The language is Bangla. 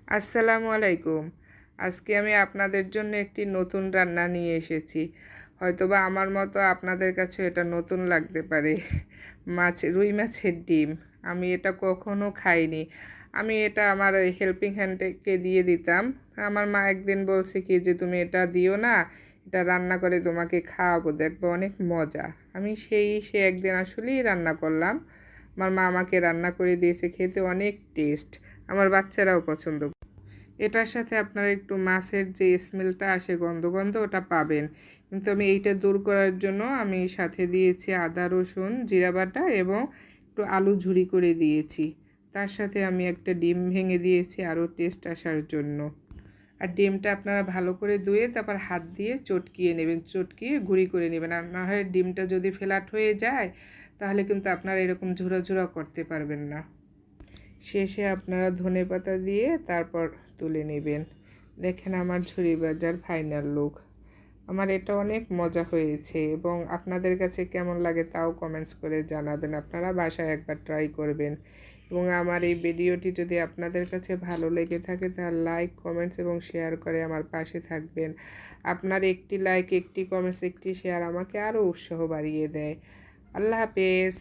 আসসালামু আলাইকুম। আজকে আমি আপনাদের জন্য একটি নতুন রান্না নিয়ে এসেছি। হয়তোবা আমার মতো আপনাদের কাছেও এটা নতুন লাগতে পারে। রুই মাছের ডিম। আমি এটা কখনো খাইনি। আমি এটা আমার ওই হেল্পিং হ্যান্ডকে দিয়ে দিতাম। আমার মা একদিন বলছে কি যে, "তুমি এটা দিও না, এটা রান্না করে তোমাকে খাওয়াবো, দেখবো অনেক মজা।" আমি সে একদিন আসলেই রান্না করলাম। আমার মা আমাকে রান্না করে দিয়েছে, খেতে অনেক টেস্ট। আমার বাচ্চারাও পছন্দ। এটার সাথে আপনারা একটু মাছের যে স্মেলটা আসে, গন্ধ গন্ধ, ওটা পাবেন। কিন্তু আমি এইটা দূর করার জন্য আমি সাথে দিয়েছি আদা রসুন জিরা বাটা এবং একটু আলু ঝুরি করে দিয়েছি। তার সাথে আমি একটা ডিম ভেঙে দিয়েছি আরও টেস্ট আসার জন্য। আর ডিমটা আপনারা ভালো করে ধুয়ে তারপর হাত দিয়ে চটকিয়ে নেবেন, চটকিয়ে গুঁড়ি করে নেবেন। আর না হয় ডিমটা যদি ফ্ল্যাট হয়ে যায় তাহলে কিন্তু আপনারা এরকম ঝুরা ঝুরা করতে পারবেন না। শেষে আপনারা ধনেপাতা দিয়ে তারপর তুলে নেবেন। দেখেন আমার ঝুরি ভাজার ফাইনাল লুক। আমার এটা অনেক মজা হয়েছে এবং আপনাদের কাছে কেমন লাগে তাও কমেন্টস করে জানাবেন। আপনারা বাসায় একবার ট্রাই করবেন এবং আমার এই ভিডিওটি যদি আপনাদের কাছে ভালো লেগে থাকে তাহলে লাইক, কমেন্টস এবং শেয়ার করে আমার পাশে থাকবেন। আপনার একটি লাইক, একটি কমেন্টস, একটি শেয়ার আমাকে আরও উৎসাহ বাড়িয়ে দেয়। আল্লাহ হাফেজ।